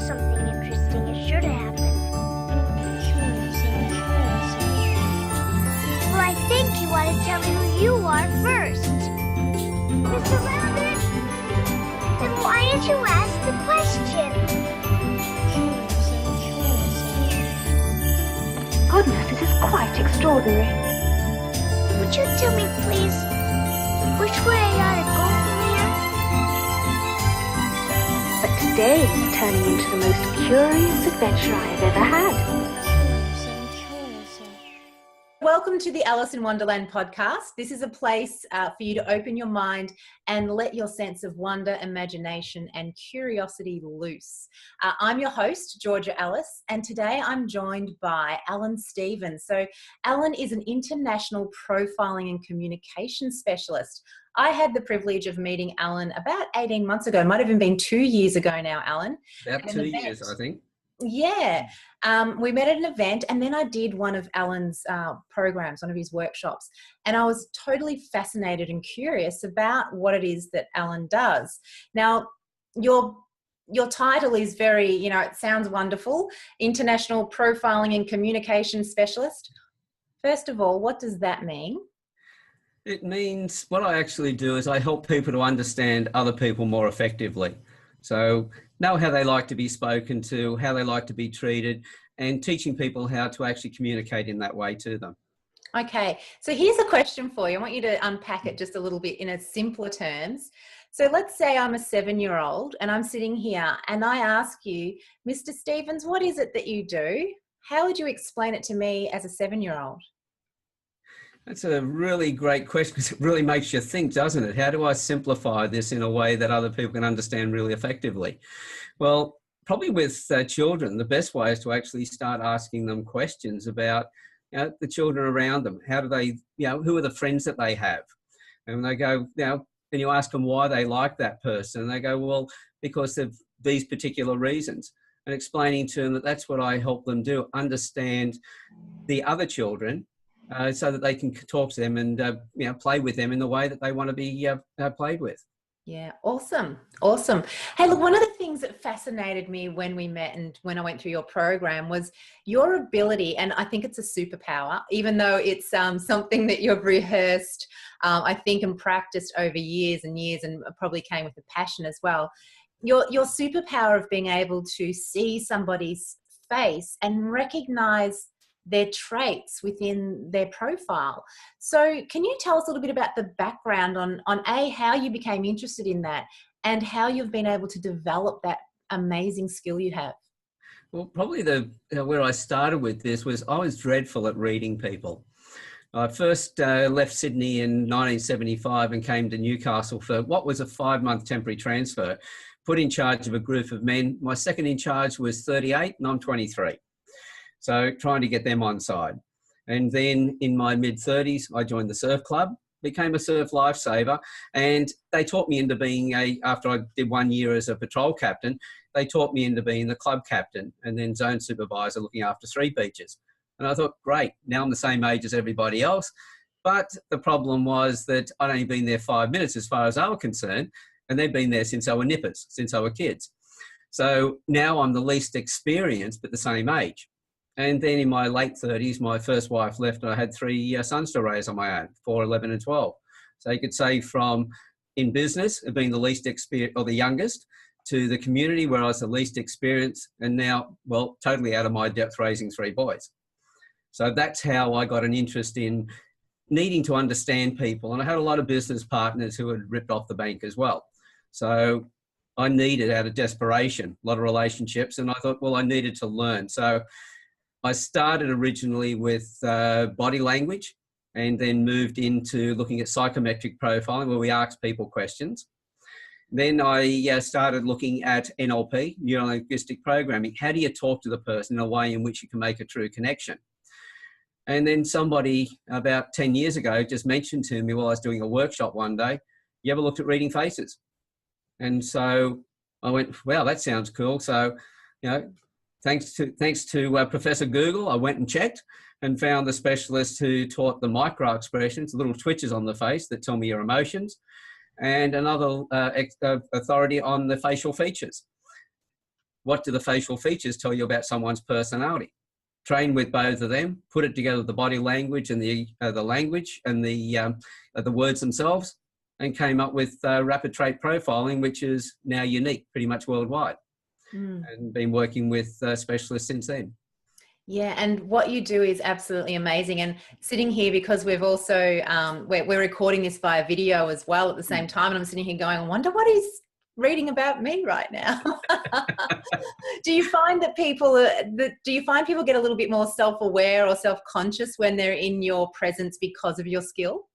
something interesting is sure to happen. Well, I think you ought to tell me who you are first. Mr. Rabbit? Then why did you ask the question? Goodness, this is quite extraordinary. Would you tell me, please, which way I ought to go from here? But today is turning into the most curious adventure I have ever had. Welcome to the Alice in Wonderland podcast. This is a place for you to open your mind and let your sense of wonder, imagination, and curiosity loose. I'm your host, Georgia Ellis, and today I'm joined by Alan Stevens. So Alan is an international profiling and communication specialist. I had the privilege of meeting Alan about 18 months ago. It might have even been 2 years ago now, Alan. About 2 years, I think. Yeah, we met at an event, and then I did one of Alan's programs, one of his workshops, and I was totally fascinated and curious about what it is that Alan does. Now, your title is very, it sounds wonderful, International Profiling and Communication Specialist. First of all, what does that mean? It means what I actually do is I help people to understand other people more effectively. So know how they like to be spoken to, how they like to be treated, and teaching people how to actually communicate in that way to them. Okay, so here's a question for you. I want you to unpack it just a little bit in a simpler terms. So let's say I'm a 7-year-old and I'm sitting here and I ask you, Mr. Stevens, what is it that you do? How would you explain it to me as a 7-year-old? That's a really great question because it really makes you think, doesn't it? How do I simplify this in a way that other people can understand really effectively? Well, probably with children, the best way is to actually start asking them questions about the children around them. How do they, who are the friends that they have? And they go, and you ask them why they like that person. And they go, well, because of these particular reasons. And explaining to them that that's what I help them do, understand the other children, so that they can talk to them and play with them in the way that they want to be played with. Yeah, awesome. Hey, look, one of the things that fascinated me when we met and when I went through your program was your ability, and I think it's a superpower, even though it's something that you've rehearsed, I think, and practiced over years and years, and probably came with a passion as well. Your superpower of being able to see somebody's face and recognize their traits within their profile. So can you tell us a little bit about the background on how you became interested in that and how you've been able to develop that amazing skill you have? Well, probably where I started with this was I was dreadful at reading people. I first left Sydney in 1975 and came to Newcastle for what was a 5-month temporary transfer, put in charge of a group of men. My second in charge was 38 and I'm 23. So trying to get them on side. And then in my mid-30s, I joined the surf club, became a surf lifesaver, and they taught me into being after I did 1 year as a patrol captain, they taught me into being the club captain and then zone supervisor looking after 3 beaches. And I thought, great, now I'm the same age as everybody else. But the problem was that I'd only been there 5 minutes as far as they were concerned, and they'd been there since they were nippers, since they were kids. So now I'm the least experienced, but the same age. And then in my late 30s, my first wife left and I had 3 sons to raise on my own, 4, 11 and 12. So you could say from in business, being the least experienced or the youngest, to the community where I was the least experienced, and now, well, totally out of my depth raising 3 boys. So that's how I got an interest in needing to understand people. And I had a lot of business partners who had ripped off the bank as well. So I needed, out of desperation, a lot of relationships. And I thought, well, I needed to learn. So I started originally with body language and then moved into looking at psychometric profiling where we ask people questions. Then I started looking at NLP, neuro-linguistic programming. How do you talk to the person in a way in which you can make a true connection? And then somebody about 10 years ago just mentioned to me while I was doing a workshop one day, you ever looked at reading faces? And so I went, wow, that sounds cool. So, thanks to Professor Google, I went and checked and found the specialist who taught the micro expressions, little twitches on the face that tell me your emotions, and another authority on the facial features. what do the facial features tell you about someone's personality? Train with both of them, put it together, the body language and the language and the words themselves, and came up with rapid trait profiling, which is now unique pretty much worldwide, and been working with specialists since then. Yeah, and what you do is absolutely amazing. And sitting here, because we've also we're recording this via video as well at the same time, and I'm sitting here going, I wonder what he's reading about me right now. Do you find that people get a little bit more self-aware or self-conscious when they're in your presence because of your skill?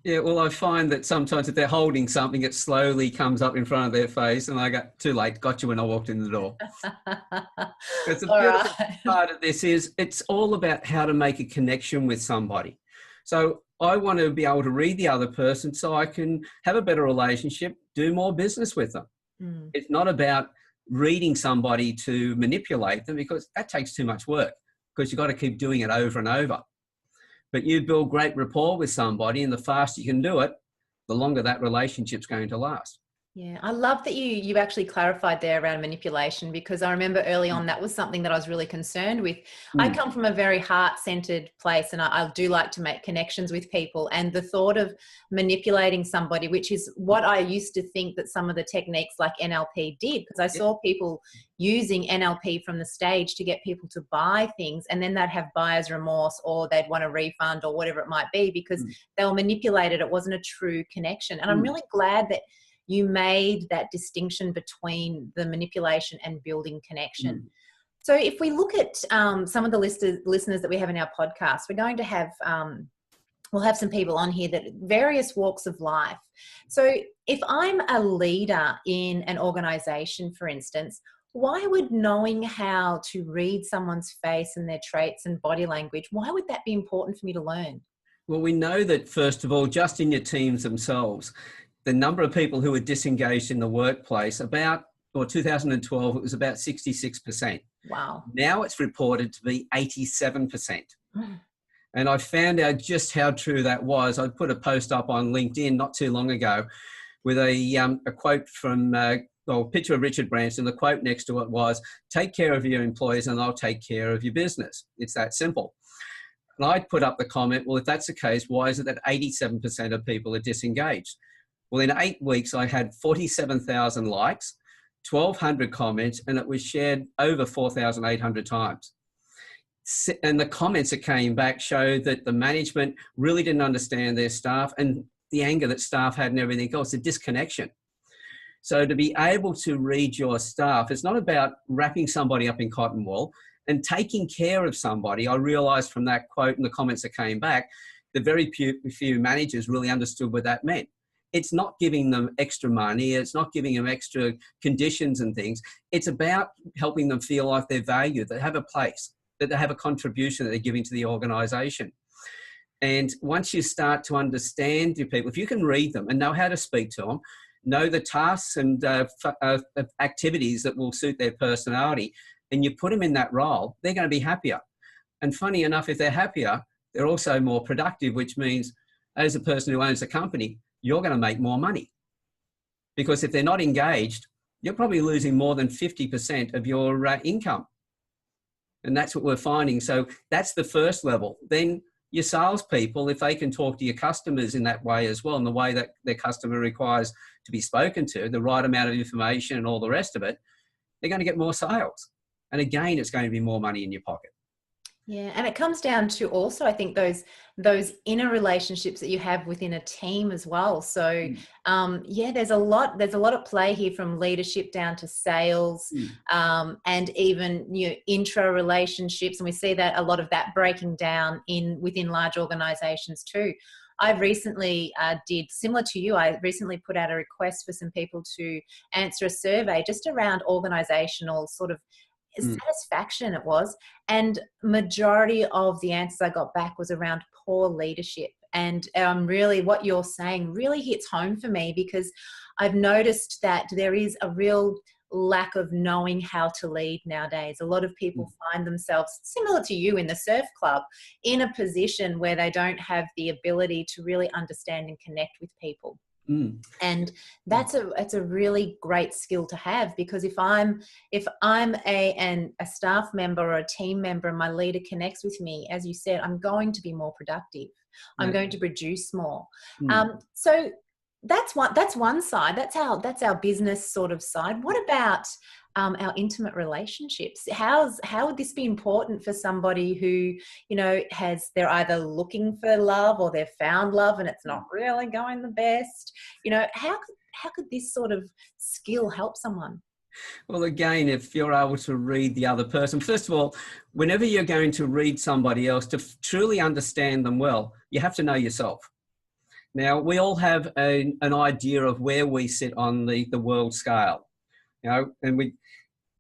Yeah, well, I find that sometimes if they're holding something, it slowly comes up in front of their face, and I go, too late, got you when I walked in the door. Because the beautiful part of this is it's all about how to make a connection with somebody. So I want to be able to read the other person so I can have a better relationship, do more business with them. It's not about reading somebody to manipulate them, because that takes too much work, because you've got to keep doing it over and over. But you build great rapport with somebody, and the faster you can do it, the longer that relationship's going to last. Yeah, I love that you actually clarified there around manipulation, because I remember early on that was something that I was really concerned with. I come from a very heart-centered place, and I do like to make connections with people, and the thought of manipulating somebody, which is what I used to think that some of the techniques like NLP did, because I saw people using NLP from the stage to get people to buy things, and then they'd have buyer's remorse, or they'd want a refund or whatever it might be, because they were manipulated. It wasn't a true connection. And I'm really glad that you made that distinction between the manipulation and building connection. So if we look at some of the listeners that we have in our podcast, we're going to have, we'll have some people on here that various walks of life. So if I'm a leader in an organization, for instance, why would knowing how to read someone's face and their traits and body language, why would that be important for me to learn? Well, we know that, first of all, just in your teams themselves, the number of people who are disengaged in the workplace, 2012, it was about 66%. Wow. Now it's reported to be 87%. And I found out just how true that was. I put a post up on LinkedIn not too long ago with a quote from, a picture of Richard Branson. The quote next to it was, "Take care of your employees and I'll take care of your business." It's that simple. And I'd put up the comment, well, if that's the case, why is it that 87% of people are disengaged? Well, in 8 weeks, I had 47,000 likes, 1,200 comments, and it was shared over 4,800 times. And the comments that came back showed that the management really didn't understand their staff, and the anger that staff had and everything else, the disconnection. So to be able to read your staff, it's not about wrapping somebody up in cotton wool and taking care of somebody. I realized from that quote and the comments that came back, the very few managers really understood what that meant. It's not giving them extra money. It's not giving them extra conditions and things. It's about helping them feel like they're valued, that they have a place, that they have a contribution that they're giving to the organization. And once you start to understand your people, if you can read them and know how to speak to them, know the tasks and activities that will suit their personality, and you put them in that role, they're going to be happier. And funny enough, if they're happier, they're also more productive, which means as a person who owns a company, you're going to make more money. Because if they're not engaged, you're probably losing more than 50% of your income. And that's what we're finding. So that's the first level. Then your salespeople, if they can talk to your customers in that way as well, in the way that their customer requires to be spoken to, the right amount of information and all the rest of it, they're going to get more sales. And again, it's going to be more money in your pocket. Yeah, and it comes down to also, I think, those inner relationships that you have within a team as well. So, there's a lot at play here, from leadership down to sales, and even intra relationships, and we see that a lot of that breaking down within large organisations too. I recently did similar to you. I recently put out a request for some people to answer a survey just around organisational sort of satisfaction, it was, and majority of the answers I got back was around poor leadership. And really what you're saying really hits home for me, because I've noticed that there is a real lack of knowing how to lead nowadays. A lot of people find themselves, similar to you in the surf club, in a position where they don't have the ability to really understand and connect with people. Mm. And it's a really great skill to have, because if I'm a staff member or a team member and my leader connects with me, as you said, I'm going to be more productive. I'm Yeah. going to produce more. Mm. So that's one side. That's our business sort of side. What about our intimate relationships? How would this be important for somebody who, you know, they're either looking for love or they've found love and it's not really going the best? You know, how could this sort of skill help someone? Well, again, if you're able to read the other person, first of all, whenever you're going to read somebody else, to truly understand them well, you have to know yourself. Now, we all have an idea of where we sit on the world scale, you know, and we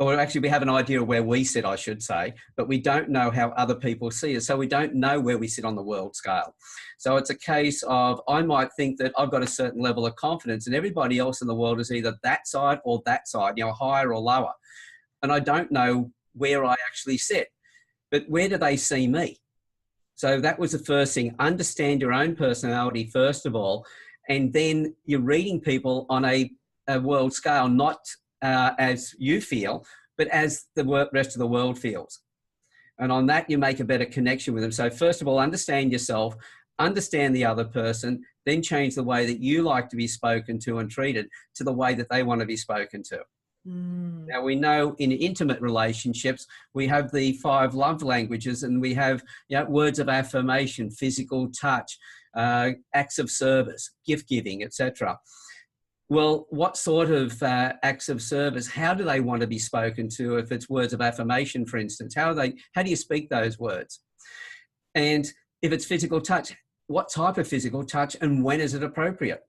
have an idea of where we sit, I should say, but we don't know how other people see us. So we don't know where we sit on the world scale. So it's a case of, I might think that I've got a certain level of confidence and everybody else in the world is either that side or that side, you know, higher or lower. And I don't know where I actually sit, but where do they see me? So that was the first thing. Understand your own personality, first of all, and then you're reading people on a world scale, not as you feel, but as the rest of the world feels. And on that, you make a better connection with them. So first of all, understand yourself, understand the other person, then change the way that you like to be spoken to and treated to the way that they want to be spoken to. Mm. Now, we know in intimate relationships, we have the 5 love languages, and we have, you know, words of affirmation, physical touch, acts of service, gift giving, etc. Well, what sort of acts of service, how do they want to be spoken to? If it's words of affirmation, for instance, how do you speak those words? And if it's physical touch, what type of physical touch and when is it appropriate?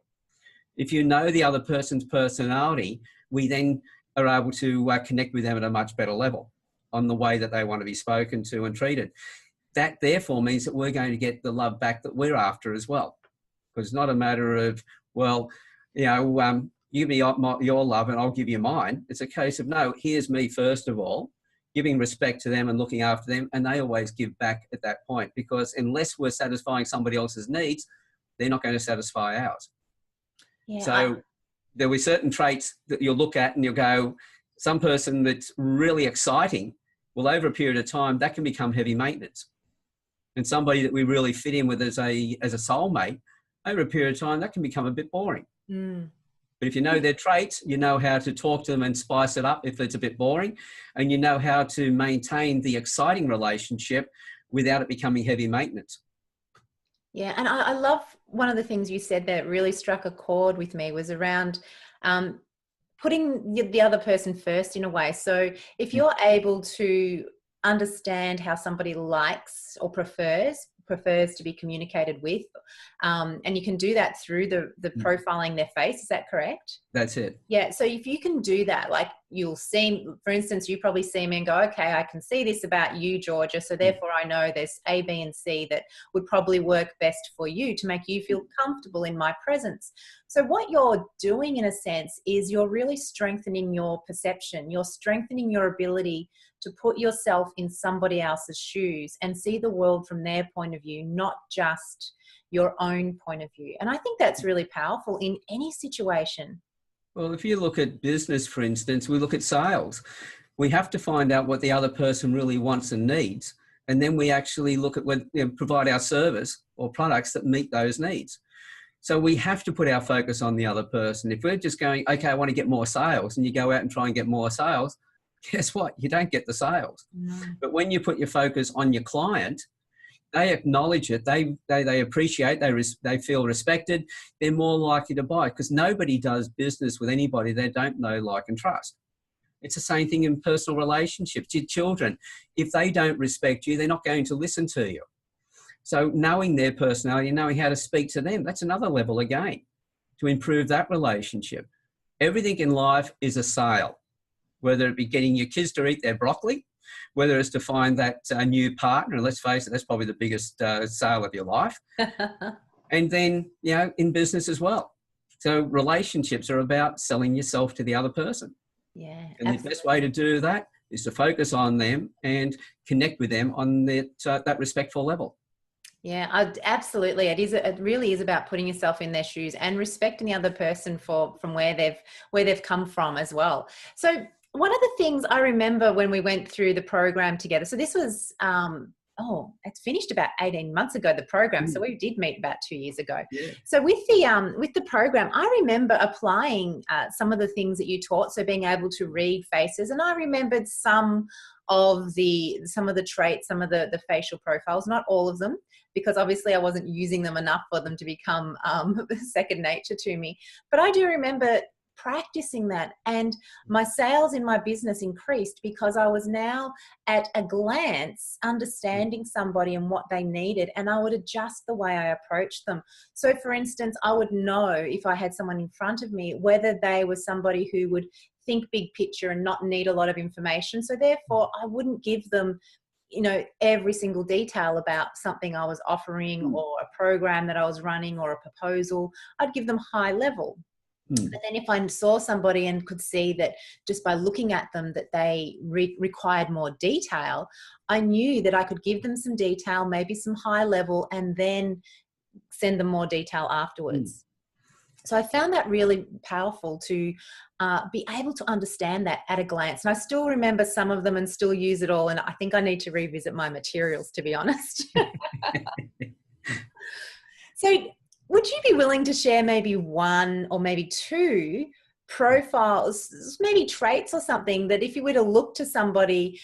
If you know the other person's personality, we then are able to connect with them at a much better level on the way that they want to be spoken to and treated. That therefore means that we're going to get the love back that we're after as well. Because it's not a matter of, well, you know, you give me your love and I'll give you mine. It's a case of, no, here's me first of all, giving respect to them and looking after them, and they always give back at that point, because unless we're satisfying somebody else's needs, they're not going to satisfy ours. Yeah, so there were certain traits that you'll look at and you'll go, some person that's really exciting, well, over a period of time, that can become heavy maintenance. And somebody that we really fit in with as a soulmate, over a period of time, that can become a bit boring. Mm. But if you know their traits, you know how to talk to them and spice it up if it's a bit boring, and you know how to maintain the exciting relationship without it becoming heavy maintenance. Yeah, and I love one of the things you said that really struck a chord with me was around putting the other person first in a way. So if you're able to understand how somebody likes or prefers to be communicated with, and you can do that through the profiling their face, is that correct? That's it. Yeah, so if you can do that, like you'll see, for instance, you probably see me and go, okay, I can see this about you, Georgia, so therefore I know there's A, B, and C that would probably work best for you to make you feel comfortable in my presence. So what you're doing in a sense is you're really strengthening your perception, you're strengthening your ability to put yourself in somebody else's shoes and see the world from their point of view, not just your own point of view. And I think that's really powerful in any situation. Well, if you look at business, for instance, we look at sales. We have to find out what the other person really wants and needs. And then we actually look at provide our service or products that meet those needs. So we have to put our focus on the other person. If we're just going, okay, I want to get more sales, and you go out and try and get more sales, guess what? You don't get the sales. No. But when you put your focus on your client, they acknowledge it. They appreciate. They feel respected. They're more likely to buy, because nobody does business with anybody they don't know, like, and trust. It's the same thing in personal relationships. Your children, if they don't respect you, they're not going to listen to you. So knowing their personality, knowing how to speak to them, that's another level again to improve that relationship. Everything in life is a sale, whether it be getting your kids to eat their broccoli, whether it's to find that new partner, and let's face it, that's probably the biggest sale of your life. And then, you know, in business as well. So relationships are about selling yourself to the other person. Yeah, and absolutely. The best way to do that is to focus on them and connect with them on that respectful level. Yeah, absolutely. It really is about putting yourself in their shoes and respecting the other person from where they've come from as well. So one of the things I remember when we went through the program together. So this was it's finished about 18 months ago, the program. So we did meet about 2 years ago. Yeah. So with the program, I remember applying some of the things that you taught. So being able to read faces, and I remembered some of the traits, some of the facial profiles, not all of them, because obviously I wasn't using them enough for them to become second nature to me. But I do remember practicing that, and my sales in my business increased because I was now at a glance understanding somebody and what they needed, and I would adjust the way I approached them. So for instance, I would know if I had someone in front of me whether they were somebody who would think big picture and not need a lot of information. So therefore I wouldn't give them every single detail about something I was offering or a program that I was running or a proposal. I'd give them high level. But then if I saw somebody and could see that just by looking at them that they required more detail, I knew that I could give them some detail, maybe some high level, and then send them more detail afterwards. So I found that really powerful to be able to understand that at a glance. And I still remember some of them and still use it all. And I think I need to revisit my materials, to be honest. So would you be willing to share maybe one or maybe two profiles, maybe traits or something, that if you were to look to somebody,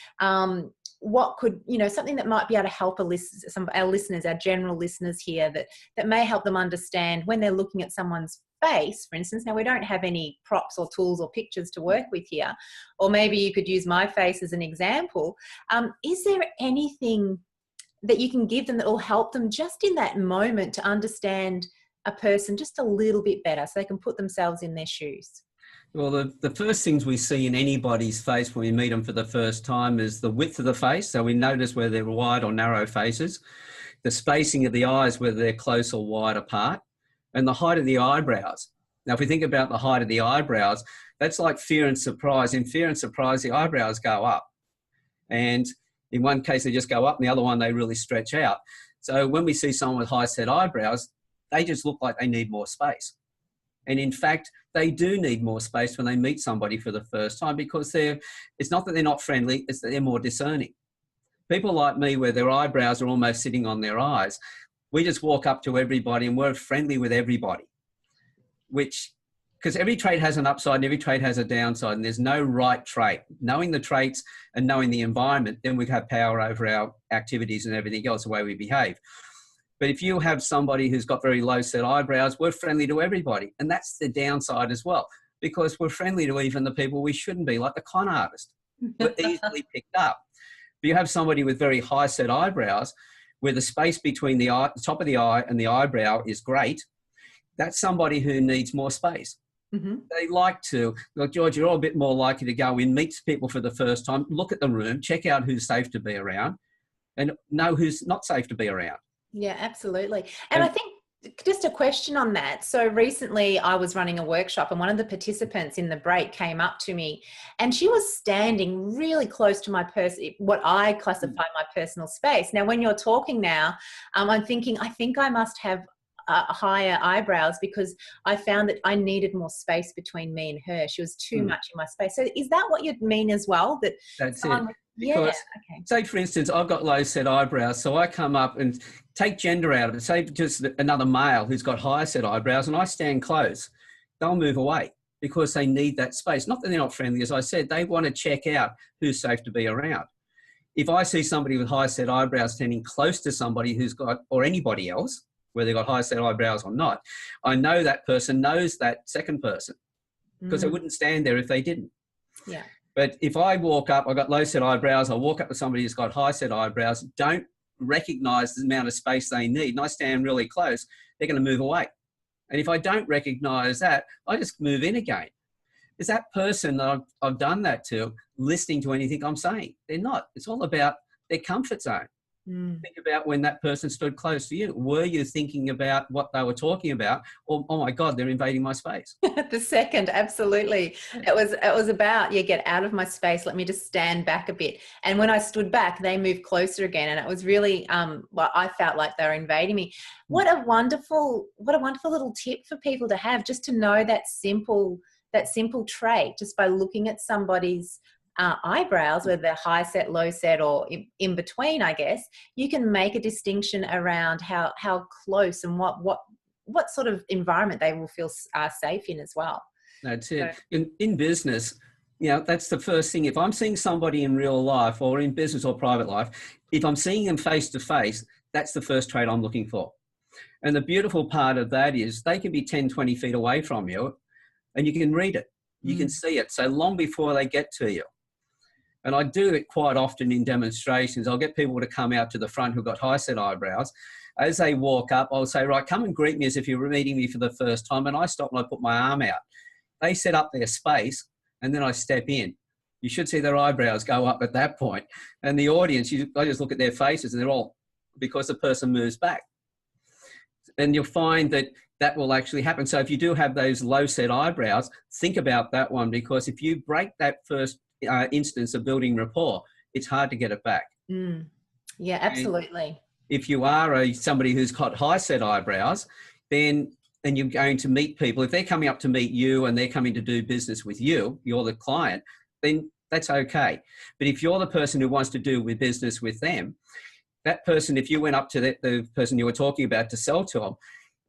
what could, something that might be able to help some of our listeners, our general listeners here, that may help them understand when they're looking at someone's face, for instance. Now, we don't have any props or tools or pictures to work with here, or maybe you could use my face as an example. Is there anything that you can give them that will help them just in that moment to understand a person just a little bit better so they can put themselves in their shoes? Well, the first things we see in anybody's face when we meet them for the first time is the width of the face. So we notice whether they're wide or narrow faces, the spacing of the eyes, whether they're close or wide apart, and the height of the eyebrows. Now, if we think about the height of the eyebrows, that's like fear and surprise. In fear and surprise, the eyebrows go up. And in one case, they just go up, and the other one, they really stretch out. So when we see someone with high set eyebrows, they just look like they need more space. And in fact, they do need more space when they meet somebody for the first time, because it's not that they're not friendly, it's that they're more discerning. People like me, where their eyebrows are almost sitting on their eyes, we just walk up to everybody and we're friendly with everybody, because every trait has an upside and every trait has a downside, and there's no right trait. Knowing the traits and knowing the environment, then we have power over our activities and everything else, the way we behave. But if you have somebody who's got very low set eyebrows, we're friendly to everybody. And that's the downside as well, because we're friendly to even the people we shouldn't be, like the con artist. We're easily picked up. But you have somebody with very high set eyebrows, where the space between the top of the eye and the eyebrow is great. That's somebody who needs more space. Mm-hmm. They like to, like, George, you're all a bit more likely to go in, meet people for the first time, look at the room, check out who's safe to be around, and know who's not safe to be around. Yeah, absolutely. And I think just a question on that. So recently I was running a workshop, and one of the participants in the break came up to me, and she was standing really close to what I classify my personal space. Now, when you're talking now, I'm thinking, I think I must have higher eyebrows, because I found that I needed more space between me and her. She was too much in my space. So is that what you mean as well? That's it. Because, say, for instance, I've got low set eyebrows, so I come up and take gender out of it. Say just another male who's got higher set eyebrows, and I stand close. They'll move away because they need that space. Not that they're not friendly, as I said, they want to check out who's safe to be around. If I see somebody with high set eyebrows standing close to somebody who's got, or anybody else, whether they've got high set eyebrows or not, I know that person knows that second person, because they wouldn't stand there if they didn't. Yeah. But if I walk up, I've got low set eyebrows, I walk up to somebody who's got high set eyebrows, don't recognize the amount of space they need, and I stand really close, they're going to move away. And if I don't recognize that, I just move in again. Is that person that I've done that to listening to anything I'm saying? They're not. It's all about their comfort zone. Think about when that person stood close to you. Were you thinking about what they were talking about? Or, oh my God, they're invading my space. The second, absolutely. It was about, yeah, get out of my space. Let me just stand back a bit. And when I stood back, they moved closer again. And it was really, well, I felt like they were invading me. What a wonderful little tip for people to have, just to know that simple trait, just by looking at somebody's eyebrows, whether they're high set, low set, or in between, I guess, you can make a distinction around how close and what sort of environment they will feel safe in as well. That's it. In business, that's the first thing. If I'm seeing somebody in real life or in business or private life, if I'm seeing them face to face, that's the first trait I'm looking for. And the beautiful part of that is they can be 10, 20 feet away from you and you can read it. You can see it. So long before they get to you. And I do it quite often in demonstrations. I'll get people to come out to the front who've got high set eyebrows. As they walk up, I'll say, right, come and greet me as if you were meeting me for the first time. And I stop and I put my arm out. They set up their space and then I step in. You should see their eyebrows go up at that point. And the audience, I just look at their faces and they're all, because the person moves back. And you'll find that will actually happen. So if you do have those low set eyebrows, think about that one, because if you break that first instance of building rapport, it's hard to get it back. Yeah, absolutely. And if you are somebody who's got high set eyebrows, then and you're going to meet people, if they're coming up to meet you and they're coming to do business with you, you're the client, then that's okay. But if you're the person who wants to do business with them, that person, if you went up to the person you were talking about to sell to them,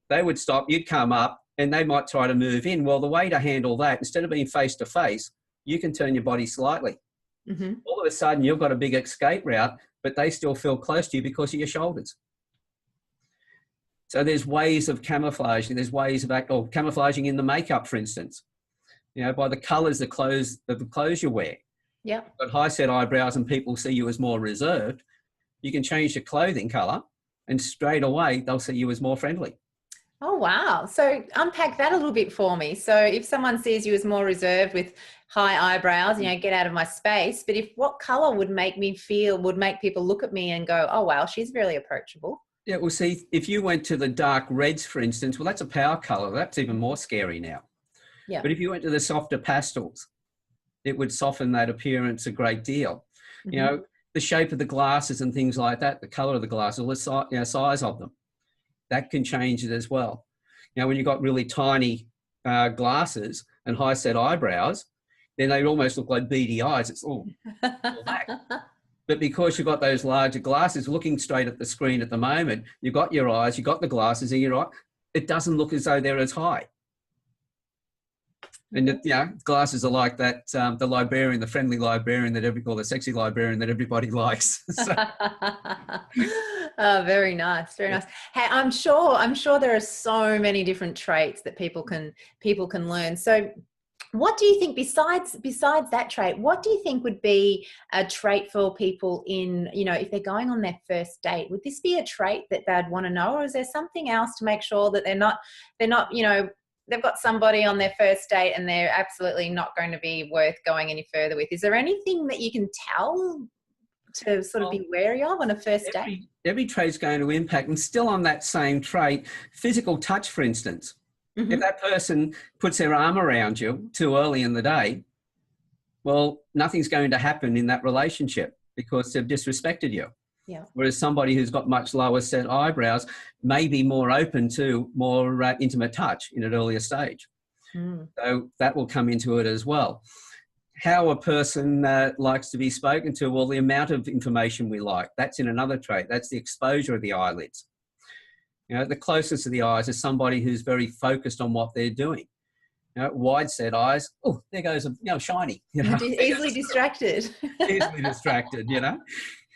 they would stop, you'd come up and they might try to move in. Well, the way to handle that, instead of being face to face, you can turn your body slightly. All of a sudden, you've got a big escape route, but they still feel close to you because of your shoulders. So there's ways of camouflaging. There's ways of camouflaging in the makeup, for instance. By the colours of the clothes you wear. Yeah. But high set eyebrows and people see you as more reserved. You can change your clothing colour, and straight away they'll see you as more friendly. Oh, wow. So unpack that a little bit for me. So if someone sees you as more reserved with high eyebrows, get out of my space. But what colour would make people look at me and go, oh, wow, she's really approachable? Yeah, well, see, if you went to the dark reds, for instance, well, that's a power colour. That's even more scary now. Yeah. But if you went to the softer pastels, it would soften that appearance a great deal. The shape of the glasses and things like that, the colour of the glasses, the size of them. That can change it as well. When you've got really tiny glasses and high set eyebrows, then they almost look like beady eyes. It's all black. But because you've got those larger glasses, looking straight at the screen at the moment, you've got your eyes, you've got the glasses in your eye, it doesn't look as though they're as high. And glasses are like that, the librarian, the friendly librarian or the sexy librarian that everybody likes. Oh, very nice, very nice. Hey, I'm sure there are so many different traits that people can learn. So, what do you think besides that trait? What do you think would be a trait for people in, if they're going on their first date? Would this be a trait that they'd want to know, or is there something else to make sure that they're not they've got somebody on their first date and they're absolutely not going to be worth going any further with? Is there anything that you can tell to sort of be wary of on a first date? Every trait's going to impact. And still on that same trait, physical touch, for instance. If that person puts their arm around you too early in the day, well, nothing's going to happen in that relationship because they've disrespected you. Yeah. Whereas somebody who's got much lower set eyebrows may be more open to more intimate touch in an earlier stage. So that will come into it as well. How a person likes to be spoken to, well, the amount of information we like, that's in another trait. That's the exposure of the eyelids. The closest to the eyes is somebody who's very focused on what they're doing. Wide set eyes, oh, there goes a shiny. Easily distracted. Easily distracted,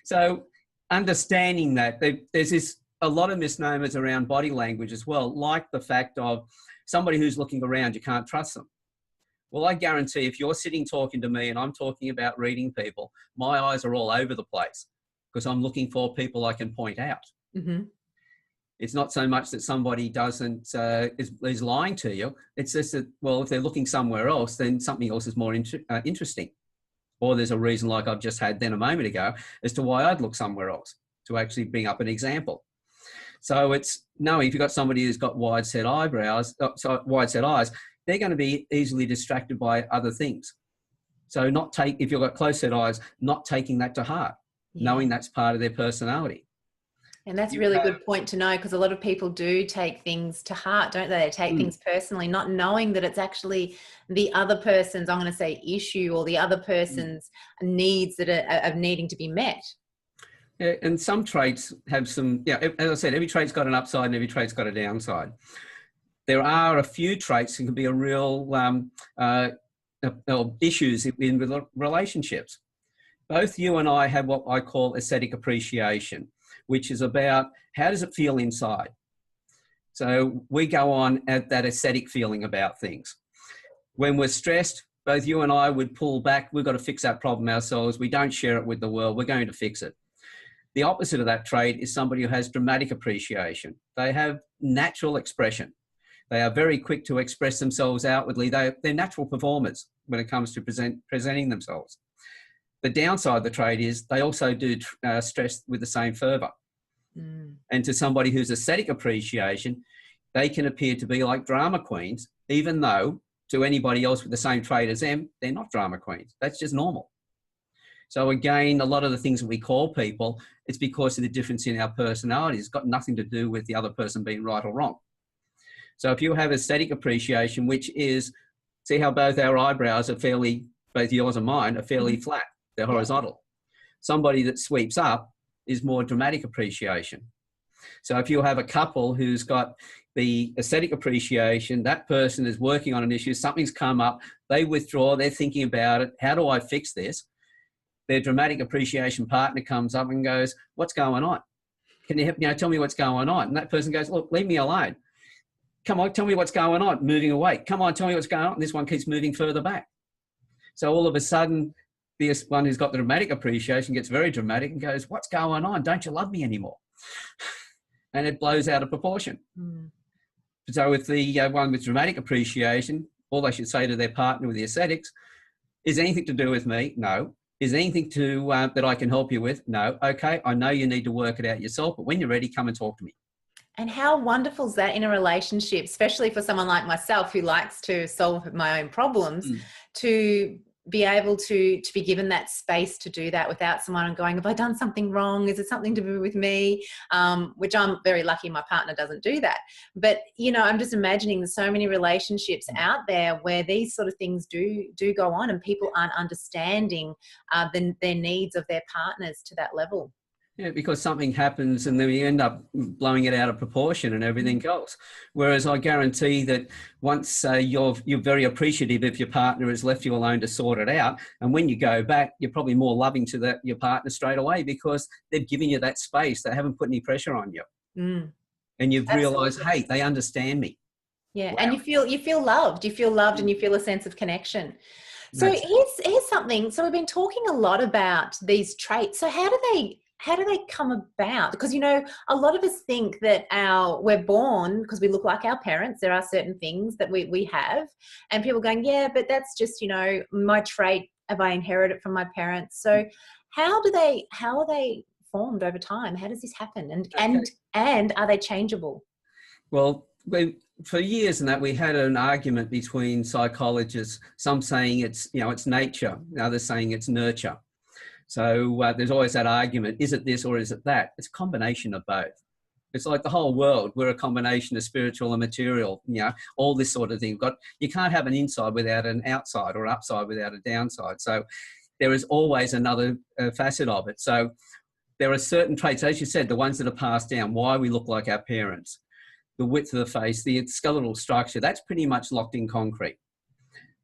So understanding that there's a lot of misnomers around body language as well, like the fact of somebody who's looking around, you can't trust them. Well, I guarantee if you're sitting talking to me and I'm talking about reading people, my eyes are all over the place because I'm looking for people I can point out. It's not so much that somebody is lying to you. It's just that, well, if they're looking somewhere else, then something else is more interesting. Or there's a reason, like I've just had then a moment ago, as to why I'd look somewhere else. to actually bring up an example. So it's knowing if you've got somebody who's got wide set eyebrows, wide set eyes, they're going to be easily distracted by other things. So if you've got close set eyes, not taking that to heart, knowing that's part of their personality. And that's a really good point to know, because a lot of people do take things to heart, don't they? They take things personally, not knowing that it's actually the other person's, I'm going to say, issue, or the other person's needs that are needing to be met. Yeah, and some traits have some, as I said, every trait's got an upside and every trait's got a downside. There are a few traits that can be a real issues in relationships. Both you and I have what I call aesthetic appreciation, which is about how does it feel inside. So we go on at that aesthetic feeling about things. When we're stressed, both you and I would pull back. We've got to fix that problem ourselves. We don't share it with the world. We're going to fix it. The opposite of that trait is somebody who has dramatic appreciation. They have natural expression. They are very quick to express themselves outwardly. They're natural performers when it comes to presenting themselves. The downside of the trait is they also do stress with the same fervour. And to somebody who's aesthetic appreciation, they can appear to be like drama queens, even though to anybody else with the same trait as them, they're not drama queens. That's just normal. So again, a lot of the things that we call people, it's because of the difference in our personalities. It's got nothing to do with the other person being right or wrong. So if you have aesthetic appreciation, which is, see how both our eyebrows are both yours and mine are fairly flat. They're horizontal. Somebody that sweeps up is more dramatic appreciation. So if you have a couple who's got the aesthetic appreciation, that person is working on an issue, something's come up, they withdraw, they're thinking about it. How do I fix this? Their dramatic appreciation partner comes up and goes, what's going on? Can you tell me what's going on? And that person goes, look, leave me alone. Come on, tell me what's going on. Moving away. Come on, tell me what's going on. And this one keeps moving further back. So all of a sudden, this one who's got the dramatic appreciation gets very dramatic and goes, what's going on? Don't you love me anymore? And it blows out of proportion. So with the one with dramatic appreciation, all they should say to their partner with the aesthetics, is anything to do with me? No. Is anything that I can help you with? No. Okay, I know you need to work it out yourself, but when you're ready, come and talk to me. And how wonderful is that in a relationship, especially for someone like myself who likes to solve my own problems, to be able to be given that space to do that without someone going, have I done something wrong? Is it something to do with me? Which I'm very lucky my partner doesn't do that. But, I'm just imagining there's so many relationships out there where these sort of things do go on and people aren't understanding their needs of their partners to that level. Yeah, because something happens and then we end up blowing it out of proportion and everything else. Whereas I guarantee that once you're very appreciative if your partner has left you alone to sort it out, and when you go back, you're probably more loving to your partner straight away because they've given you that space. They haven't put any pressure on you. And you've realised, hey, they understand me. Yeah, wow. And you feel loved. You feel loved and you feel a sense of connection. So here's something. So we've been talking a lot about these traits. So how do they come about? Because, a lot of us think that we're born because we look like our parents. There are certain things that we have, and people going, yeah, but that's just, my trait. Have I inherited from my parents? So how are they formed over time? How does this happen? And are they changeable? Well, for years and that we had an argument between psychologists, some saying it's nature, others saying it's nurture. So there's always that argument, is it this or is it that? It's a combination of both. It's like the whole world. We're a combination of spiritual and material, all this sort of thing. You can't have an inside without an outside or an upside without a downside. So there is always another facet of it. So there are certain traits, as you said, the ones that are passed down, why we look like our parents, the width of the face, the skeletal structure, that's pretty much locked in concrete.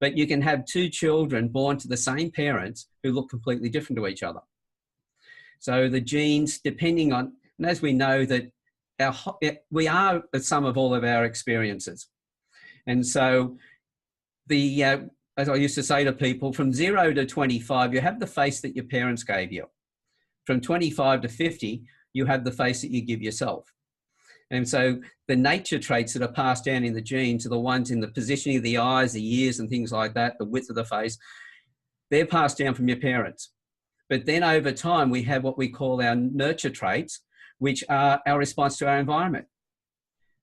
But you can have two children born to the same parents who look completely different to each other. So the genes, depending on, and as we know that we are the sum of all of our experiences. And so as I used to say to people, from 0 to 25, you have the face that your parents gave you. From 25 to 50, you have the face that you give yourself. And so the nature traits that are passed down in the genes are the ones in the positioning of the eyes, the ears and things like that, the width of the face, they're passed down from your parents. But then over time, we have what we call our nurture traits, which are our response to our environment.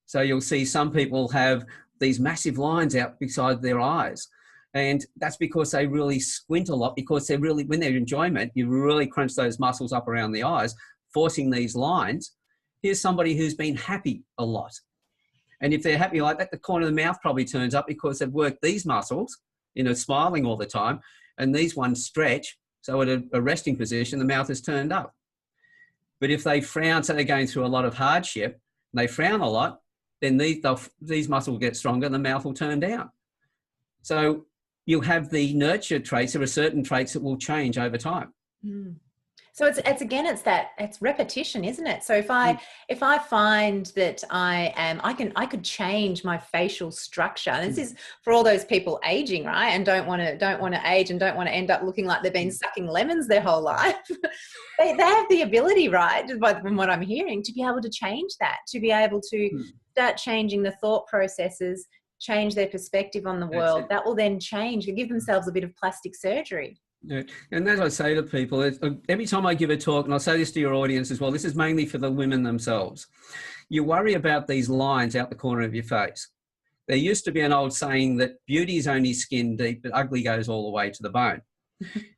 So you'll see some people have these massive lines out beside their eyes. And that's because they really squint a lot, because they're really, when they're enjoyment, you really crunch those muscles up around the eyes, forcing these lines. Here's somebody who's been happy a lot. And if they're happy like that, the corner of the mouth probably turns up because they've worked these muscles, smiling all the time, and these ones stretch. So at a resting position, the mouth is turned up. But if they frown, so they're going through a lot of hardship, and they frown a lot, then these muscles will get stronger and the mouth will turn down. So you'll have the nurture traits. There are certain traits that will change over time. Mm. So it's repetition, isn't it? So if I find that I could change my facial structure. And this is for all those people aging, right? And don't want to age and don't want to end up looking like they've been sucking lemons their whole life. they have the ability, right, from what I'm hearing, to be able to change that, to be able to start changing the thought processes, change their perspective on the world. That will then change, give themselves a bit of plastic surgery. Yeah. And as I say to people, every time I give a talk, and I'll say this to your audience as well, this is mainly for the women themselves. You worry about these lines out the corner of your face. There used to be an old saying that beauty is only skin deep, but ugly goes all the way to the bone.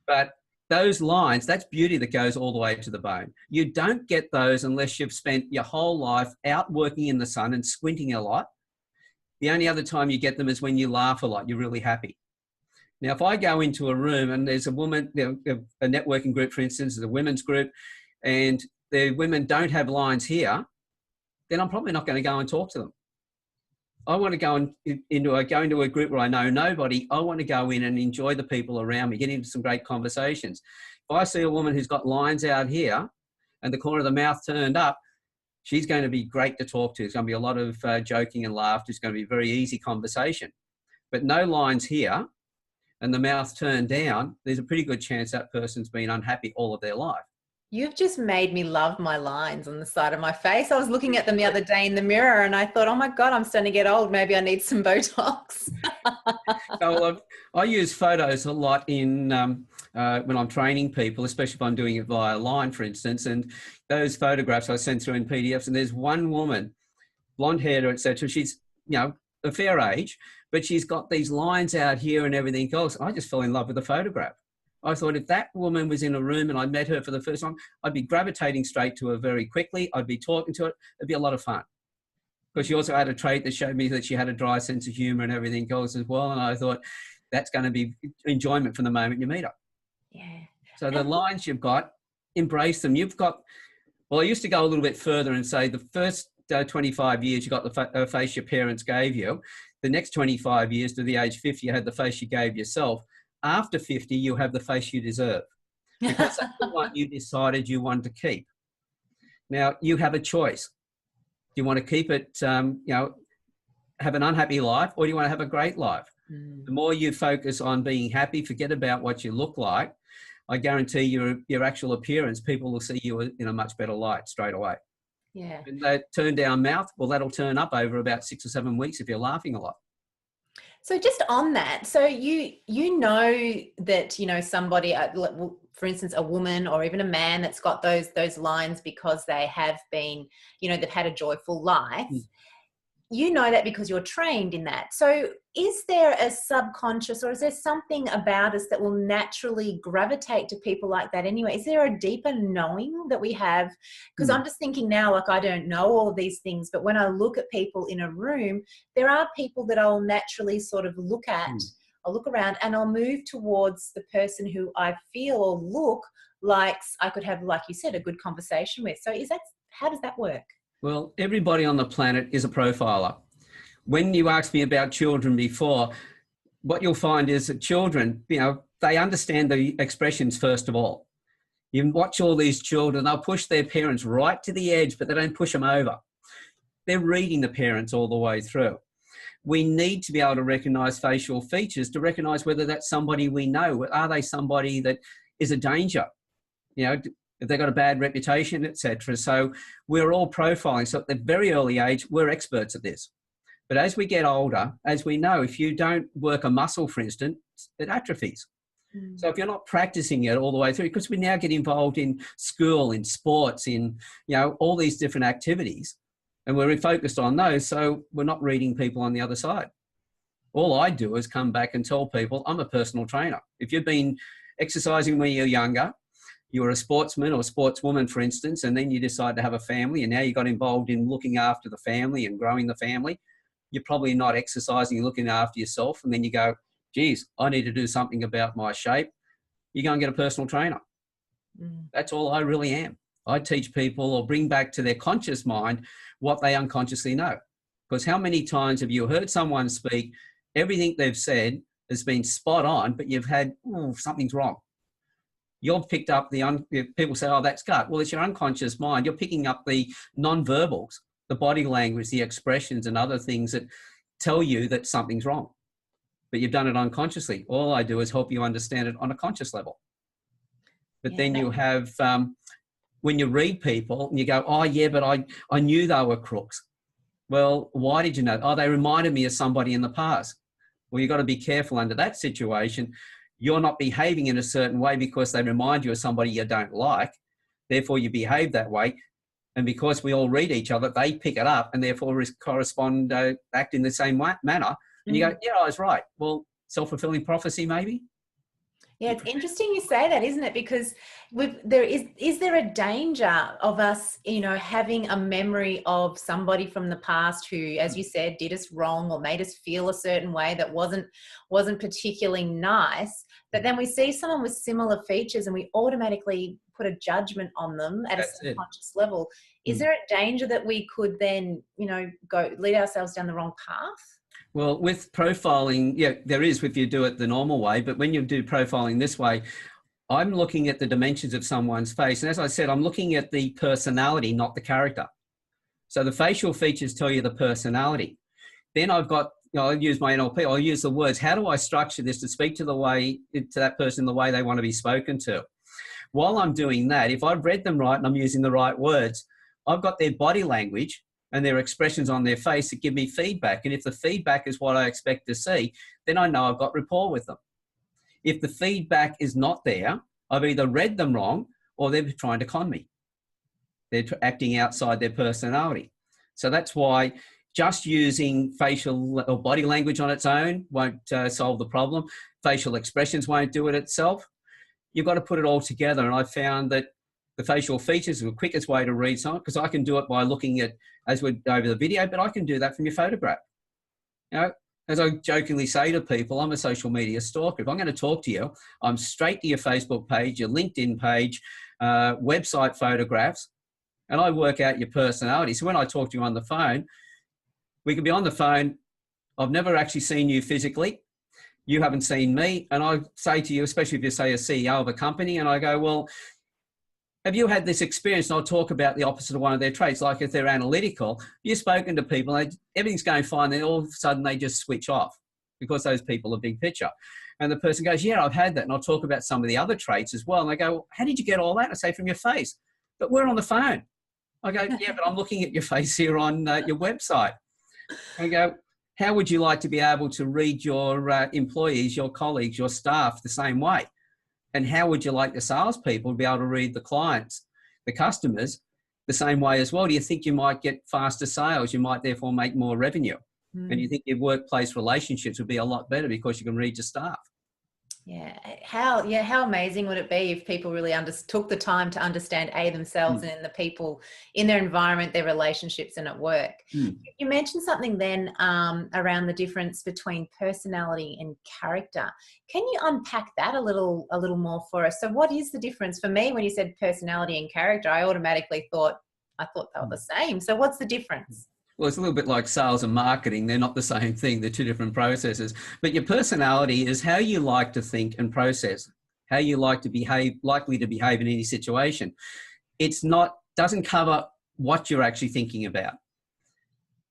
But those lines, that's beauty that goes all the way to the bone. You don't get those unless you've spent your whole life out working in the sun and squinting a lot. The only other time you get them is when you laugh a lot, you're really happy. Now, if I go into a room and there's a woman, a networking group, for instance, there's a women's group, and the women don't have lines here, then I'm probably not going to go and talk to them. I want to go into a group where I know nobody. I want to go in and enjoy the people around me, get into some great conversations. If I see a woman who's got lines out here and the corner of the mouth turned up, she's going to be great to talk to. There's going to be a lot of joking and laughter. It's going to be a very easy conversation. But no lines here, and the mouth turned down, there's a pretty good chance that person's been unhappy all of their life. You've just made me love my lines on the side of my face. I was looking at them the other day in the mirror and I thought, oh my God, I'm starting to get old. Maybe I need some Botox. So I use photos a lot when I'm training people, especially if I'm doing it via line, for instance. And those photographs I send through in PDFs, and there's one woman, blonde hair, etc. She's, a fair age, but she's got these lines out here and everything else. I just fell in love with the photograph. I thought if that woman was in a room and I met her for the first time, I'd be gravitating straight to her very quickly. I'd be talking to her. It'd be a lot of fun. Because she also had a trait that showed me that she had a dry sense of humor and everything else as well. And I thought that's going to be enjoyment from the moment you meet her. Yeah. So the lines you've got, embrace them. I used to go a little bit further and say the first 25 years you got the face your parents gave you. The next 25 years to the age 50, you had the face you gave yourself. After 50, you have the face you deserve. Because that's the one you decided you wanted to keep. Now, you have a choice. Do you want to keep it, have an unhappy life, or do you want to have a great life? The more you focus on being happy, forget about what you look like, I guarantee your actual appearance, people will see you in a much better light straight away. Yeah. And that turn down mouth, well, that'll turn up over about 6 or 7 weeks if you're laughing a lot. So just on that, so you know that, somebody, for instance, a woman or even a man that's got those lines because they have been, they've had a joyful life. You know that because you're trained in that. So is there a subconscious, or is there something about us that will naturally gravitate to people like that anyway? Is there a deeper knowing that we have? Because I'm just thinking now, like, I don't know all of these things, but when I look at people in a room, there are people that I'll naturally sort of look at, I'll look around and I'll move towards the person who I feel or look like I could have, like you said, a good conversation with. So how does that work? Well, everybody on the planet is a profiler. When you asked me about children before, what you'll find is that children, they understand the expressions first of all. You watch all these children, they'll push their parents right to the edge, but they don't push them over. They're reading the parents all the way through. We need to be able to recognise facial features to recognise whether that's somebody we know. Are they somebody that is a danger? If they've got a bad reputation, etc. So we're all profiling. So at the very early age, we're experts at this. But as we get older, as we know, if you don't work a muscle, for instance, it atrophies. So if you're not practicing it all the way through, because we now get involved in school, in sports, in, you know, all these different activities, and we're focused on those, so we're not reading people on the other side. All I do is come back and tell people I'm a personal trainer. If you've been exercising when you're younger, you were a sportsman or a sportswoman, for instance, and then you decide to have a family, and now you got involved in looking after the family and growing the family, you're probably not exercising, you're looking after yourself, and then you go, geez, I need to do something about my shape. You go and get a personal trainer. That's all I really am. I teach people or bring back to their conscious mind what they unconsciously know. Because how many times have you heard someone speak, everything they've said has been spot on, but you've had, something's wrong. You've picked up people say, oh, that's gut. Well, it's your unconscious mind. You're picking up the non-verbals, the body language, the expressions and other things that tell you that something's wrong. But you've done it unconsciously. All I do is help you understand it on a conscious level. But then you have, when you read people and you go, oh yeah, but I knew they were crooks. Well, why did you know? Oh, they reminded me of somebody in the past. Well, you've got to be careful under that situation. You're not behaving in a certain way because they remind you of somebody you don't like. Therefore, you behave that way. And because we all read each other, they pick it up and therefore correspond, act in the same manner. And you go, yeah, I was right. Well, self-fulfilling prophecy, maybe? Yeah, it's interesting you say that, isn't it? Because is there a danger of us, you know, having a memory of somebody from the past who, as you said, did us wrong or made us feel a certain way that wasn't particularly nice, but then we see someone with similar features and we automatically put a judgment on them at a subconscious level. Is there a danger that we could then, you know, lead ourselves down the wrong path? Well, with profiling, yeah, there is if you do it the normal way, but when you do profiling this way, I'm looking at the dimensions of someone's face. And as I said, I'm looking at the personality, not the character. So the facial features tell you the personality. Then I've got, you know, I'll use my NLP, I'll use the words. How do I structure this to speak to that person the way they want to be spoken to? While I'm doing that, if I've read them right and I'm using the right words, I've got their body language and their expressions on their face that give me feedback. And if the feedback is what I expect to see, then I know I've got rapport with them. If the feedback is not there, I've either read them wrong or they're trying to con me. They're acting outside their personality. So that's why just using facial or body language on its own won't solve the problem. Facial expressions won't do it itself. You've got to put it all together. And I found that the facial features are the quickest way to read someone, because I can do it by looking at, as we over the video, but I can do that from your photograph. You know, as I jokingly say to people, I'm a social media stalker. If I'm going to talk to you, I'm straight to your Facebook page, your LinkedIn page, website photographs, and I work out your personality. So when I talk to you on the phone, we can be on the phone. I've never actually seen you physically. You haven't seen me. And I say to you, especially if you say a CEO of a company, and I go, well, have you had this experience? And I'll talk about the opposite of one of their traits. Like if they're analytical, you've spoken to people, everything's going fine, then all of a sudden they just switch off because those people are big picture. And the person goes, yeah, I've had that. And I'll talk about some of the other traits as well. And they go, well, how did you get all that? And I say, from your face. But we're on the phone. I go, yeah, but I'm looking at your face here on your website. I go, how would you like to be able to read your employees, your colleagues, your staff the same way? And how would you like the salespeople to be able to read the clients, the customers, the same way as well? Do you think you might get faster sales? You might therefore make more revenue. And you think your workplace relationships would be a lot better because you can read your staff. Yeah. How amazing would it be if people really took the time to understand themselves and the people in their environment, their relationships, and at work. You mentioned something then around the difference between personality and character. Can you unpack that a little more for us? So what is the difference? For me, when you said personality and character, I automatically thought they were the same. So what's the difference? Well, it's a little bit like sales and marketing. They're not the same thing. They're two different processes. But your personality is how you like to think and process, how you like to behave, likely to behave in any situation. Doesn't cover what you're actually thinking about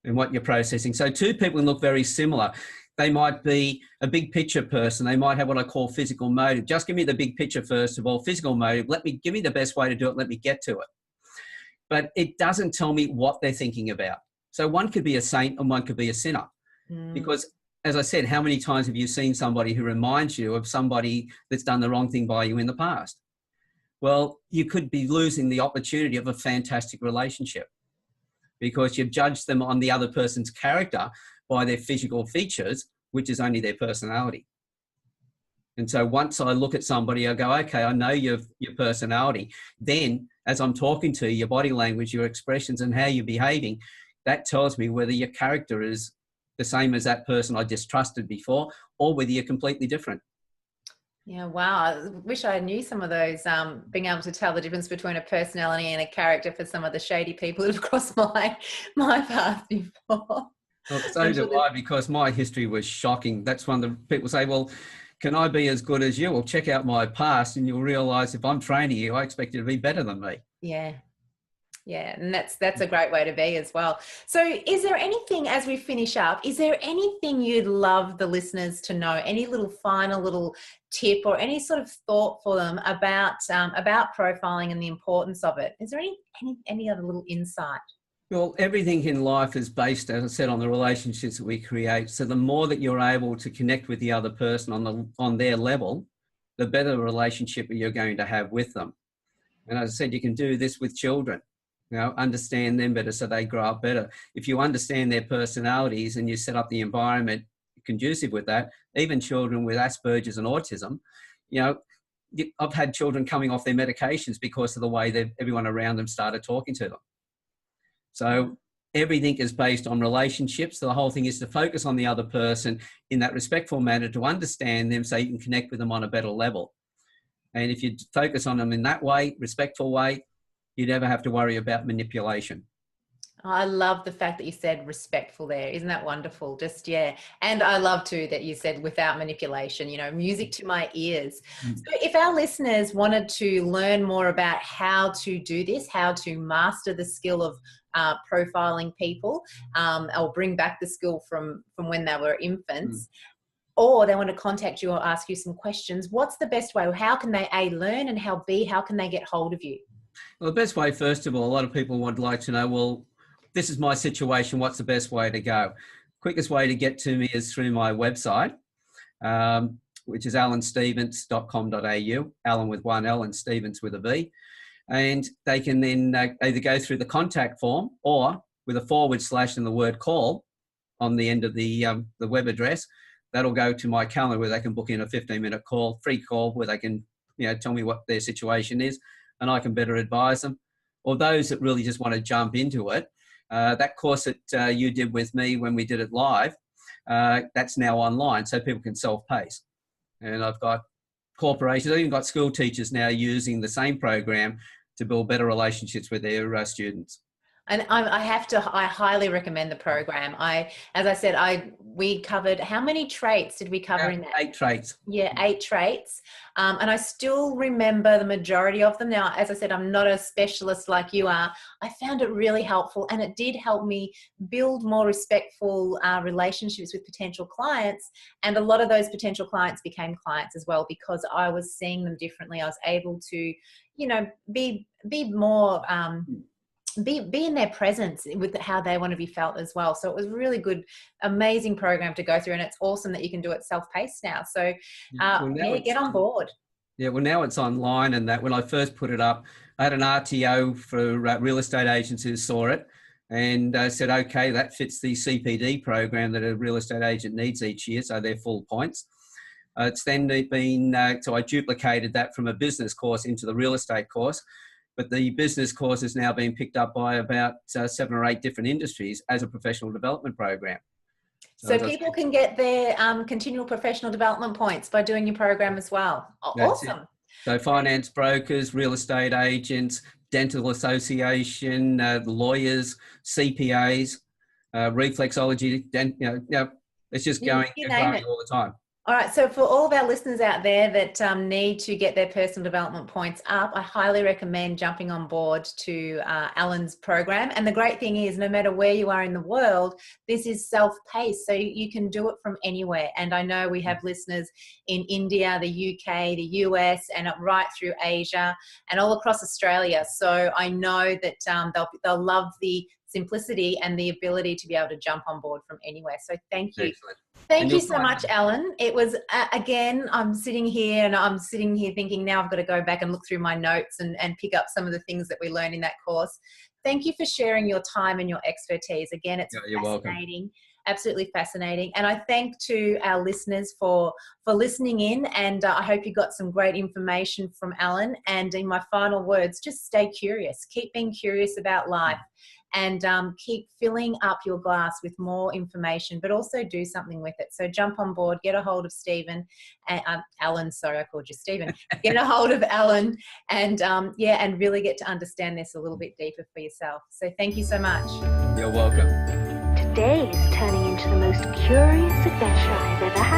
and what you're processing. So two people can look very similar. They might be a big picture person. They might have what I call physical motive. Just give me the big picture first of all, physical motive. Give me the best way to do it. Let me get to it. But it doesn't tell me what they're thinking about. So one could be a saint and one could be a sinner. Because as I said, how many times have you seen somebody who reminds you of somebody that's done the wrong thing by you in the past? Well, you could be losing the opportunity of a fantastic relationship because you've judged them on the other person's character by their physical features, which is only their personality. And so once I look at somebody, I go, okay, I know your personality. Then as I'm talking to you, your body language, your expressions and how you're behaving, that tells me whether your character is the same as that person I distrusted before or whether you're completely different. Yeah, wow. I wish I knew some of those, being able to tell the difference between a personality and a character for some of the shady people that have crossed my path before. Well, so do I, because my history was shocking. That's when the people say, well, can I be as good as you? Well, check out my past and you'll realise if I'm training you, I expect you to be better than me. Yeah. Yeah, and that's a great way to be as well. So is there anything, as we finish up, is there anything you'd love the listeners to know, any little final little tip or any sort of thought for them about profiling and the importance of it? Is there any other little insight? Well, everything in life is based, as I said, on the relationships that we create. So the more that you're able to connect with the other person on their level, the better relationship you're going to have with them. And as I said, you can do this with children. Understand them better so they grow up better. If you understand their personalities and you set up the environment conducive with that, even children with Asperger's and autism, I've had children coming off their medications because of the way that everyone around them started talking to them. So everything is based on relationships. So the whole thing is to focus on the other person in that respectful manner to understand them so you can connect with them on a better level. And if you focus on them in that way, respectful way, you never have to worry about manipulation. I love the fact that you said respectful there. Isn't that wonderful? Just, yeah. And I love too that you said without manipulation, music to my ears. So if our listeners wanted to learn more about how to do this, how to master the skill of profiling people, or bring back the skill from when they were infants, or they want to contact you or ask you some questions, what's the best way? How can they A, learn, and how can they get hold of you? Well, the best way, first of all, a lot of people would like to know, well, this is my situation. What's the best way to go? Quickest way to get to me is through my website, which is alanstevens.com.au, Alan with one L and Stevens with a V. And they can then either go through the contact form or with a / and the word call on the end of the web address. That'll go to my calendar where they can book in a 15-minute call, free call, where they can tell me what their situation is and I can better advise them. Or those that really just want to jump into it, that course that you did with me when we did it live, that's now online so people can self-pace. And I've got corporations, I've even got school teachers now using the same program to build better relationships with their students. And I highly recommend the program. As I said, we covered, how many traits did we cover in that? 8 traits. Yeah, 8 traits. And I still remember the majority of them. Now, as I said, I'm not a specialist like you are. I found it really helpful, and it did help me build more respectful relationships with potential clients. And a lot of those potential clients became clients as well because I was seeing them differently. I was able to, be more... be in their presence with how they want to be felt as well. So it was really good, amazing program to go through, and it's awesome that you can do it self-paced now. So get on board. Yeah, well, now it's online, and that when I first put it up, I had an RTO for real estate agents who saw it and said, okay, that fits the CPD program that a real estate agent needs each year, so they're full points. It's then been, so I duplicated that from a business course into the real estate course. But the business course is now being picked up by about 7 or 8 different industries as a professional development program. So people can get their continual professional development points by doing your program as well. Awesome. So finance brokers, real estate agents, dental association, lawyers, CPAs, reflexology, it's just going all the time. All right, so for all of our listeners out there that need to get their personal development points up, I highly recommend jumping on board to Alan's program. And the great thing is, no matter where you are in the world, this is self-paced, so you can do it from anywhere. And I know we have listeners in India, the UK, the US, and right through Asia and all across Australia. So I know that they'll love the simplicity and the ability to be able to jump on board from anywhere. So thank you. Excellent. Thank And you you'll so find- much, Alan. It was, again, I'm sitting here thinking now I've got to go back and look through my notes and pick up some of the things that we learned in that course. Thank you for sharing your time and your expertise. Again, it's You're welcome. fascinating, absolutely fascinating. And I thank to our listeners for listening in, and I hope you got some great information from Alan. And in my final words, just stay curious. Keep being curious about life. And keep filling up your glass with more information, but also do something with it. So jump on board, get a hold of Stephen, Alan, sorry, I called you Stephen. Get a hold of Alan and and really get to understand this a little bit deeper for yourself. So thank you so much. You're welcome. Today is turning into the most curious adventure I've ever had.